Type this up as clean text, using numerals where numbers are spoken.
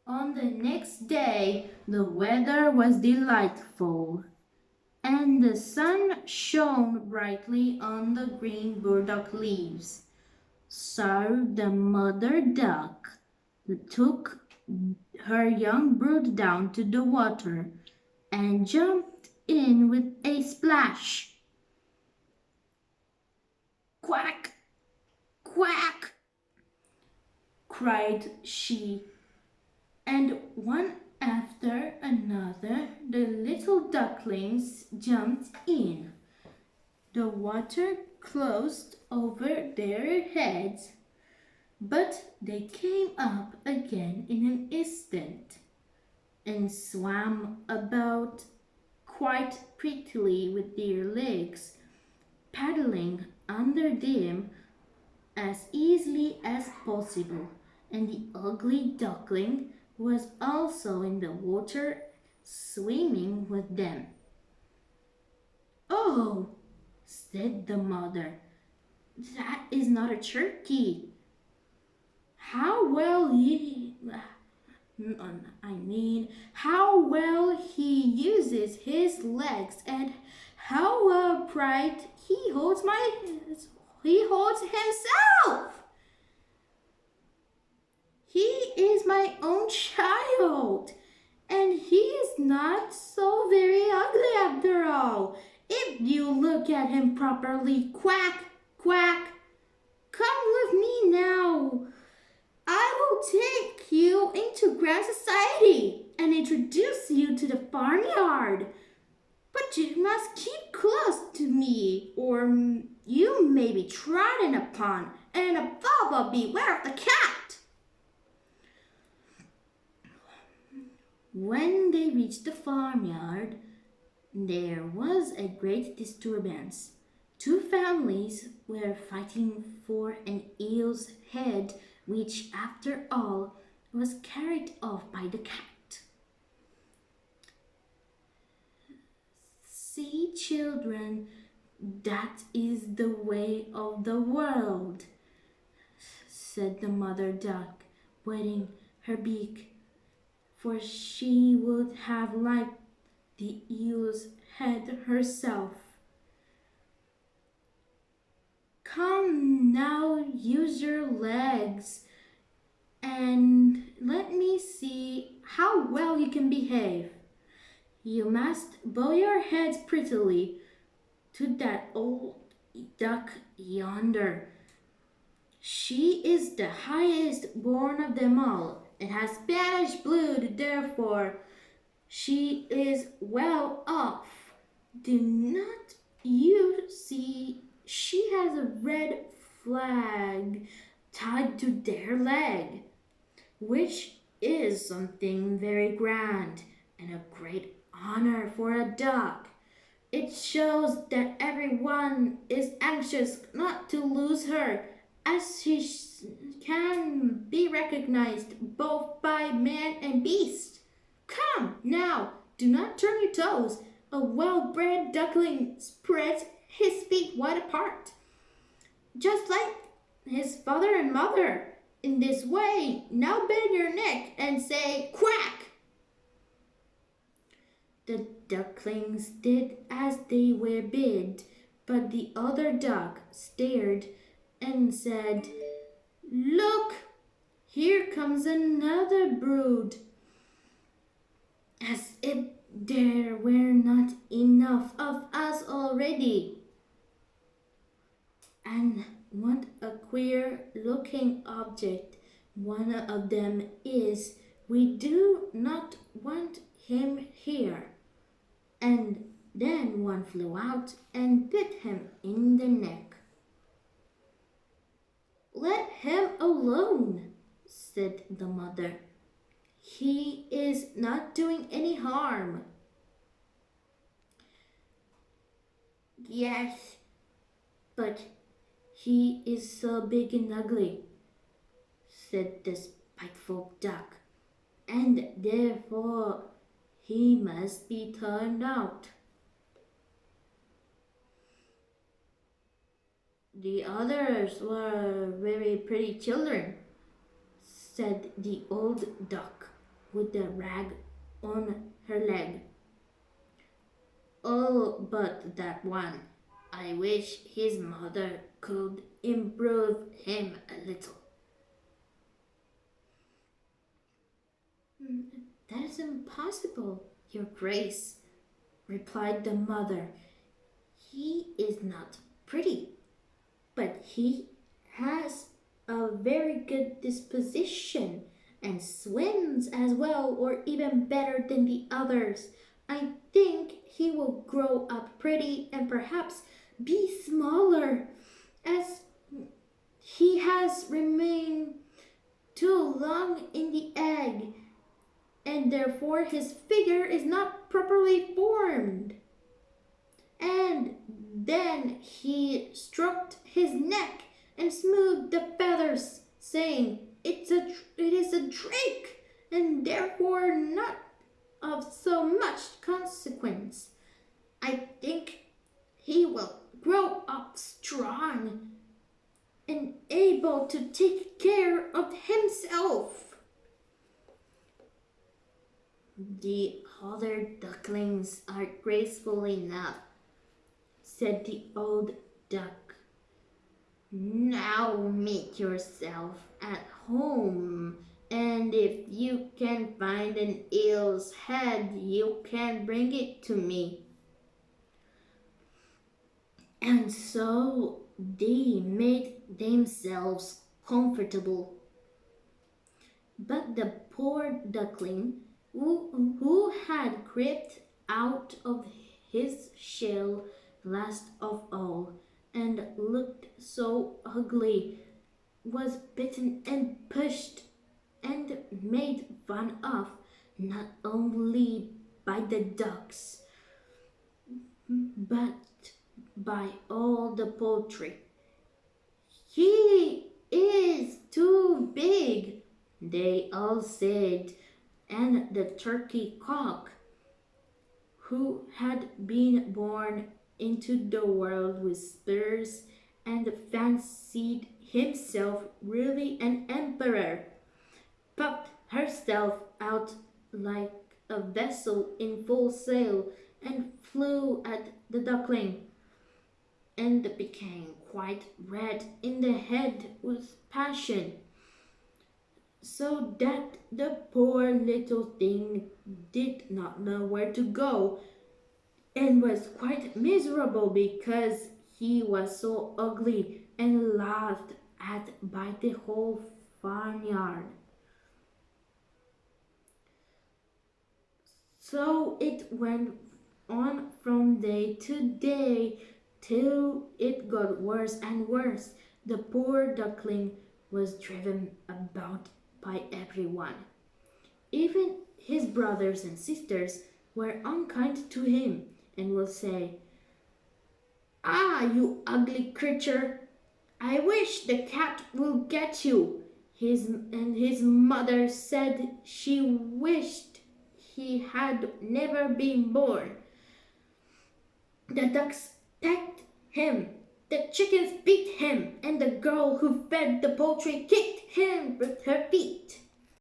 On the next day, the weather was delightful, and the sun shone brightly on the green burdock leaves. So the mother duck took her young brood down to the water and jumped in with a splash. Quack, quack, cried she, and one after another the little ducklings jumped in. The water closed over their heads, but they came up again in an instant and swam about quite prettily with their legs, paddling under them as easily as possible, and the ugly duckling was also in the water swimming with them. "Oh," said the mother, "that is not a turkey. How well how well he uses his legs, and how upright he holds himself. He is my own child, and he is not so very ugly after all, if you look at him properly. Quack, quack. Come with me now. I will take you into grand society and introduce you to the farmyard. But you must keep close to me, or you may be trodden upon, and above all, beware of the cat." When they reached the farmyard, there was a great disturbance. Two families were fighting for an eel's head, which, after all, was carried off by the cat. "See, children, that is the way of the world," said the mother duck, wetting her beak, for she would have liked the eel's head herself. "Come now, use your legs, and let me see how well you can behave. You must bow your heads prettily to that old duck yonder. She is the highest born of them all, and has Spanish blood, therefore she is well off. Do not you see she has a red flag tied to their leg, which is something very grand and a great honor for a duck. It shows that everyone is anxious not to lose her, as she can be recognized both by man and beast. Come now, do not turn your toes. A well-bred duckling spreads his feet wide apart, just like his father and mother. In this way, now bend your neck and say quack." The ducklings did as they were bid, but the other duck stared and said, "Look, here comes another brood," as if there were not enough of us already. "And what a queer looking object one of them is. We do not want him here." And then one flew out and bit him in the neck. "Let him alone," said the mother. "He is not doing any harm." "Yes, but he is so big and ugly," said the spiteful duck, "and therefore he must be turned out." "The others were very pretty children," said the old duck, with the rag on her leg. "All but that one. I wish his mother could improve him a little." "That is impossible, your grace," replied the mother. "He is not pretty, but he has a very good disposition and swims as well or even better than the others. I think he will grow up pretty and perhaps be smaller, as he has remained too long in the egg, and therefore his figure is not properly formed." And then he stroked his neck and smoothed the feathers, saying, "It is a drake, and therefore not of so much consequence. I think he will grow up strong and able to take care of himself." "The other ducklings are graceful enough," said the old duck. "Now make yourself at home, and if you can find an eel's head, you can bring it to me." And so they made themselves comfortable. But the poor duckling, who had crept out of his shell last of all, and looked so ugly, was bitten and pushed and made fun of, not only by the ducks, but by all the poultry. "He is too big," they all said, and the turkey cock, who had been born into the world with spurs and fancied himself really an emperor, puffed herself out like a vessel in full sail and flew at the duckling, and became quite red in the head with passion, so that the poor little thing did not know where to go, and was quite miserable because he was so ugly and laughed at by the whole farmyard. So it went on from day to day till it got worse and worse. The poor duckling was driven about by everyone. Even his brothers and sisters were unkind to him and will say, "Ah, you ugly creature! I wish the cat will get you." His mother said she wished he had never been born. The ducks pecked him, the chickens beat him, and the girl who fed the poultry kicked him with her feet.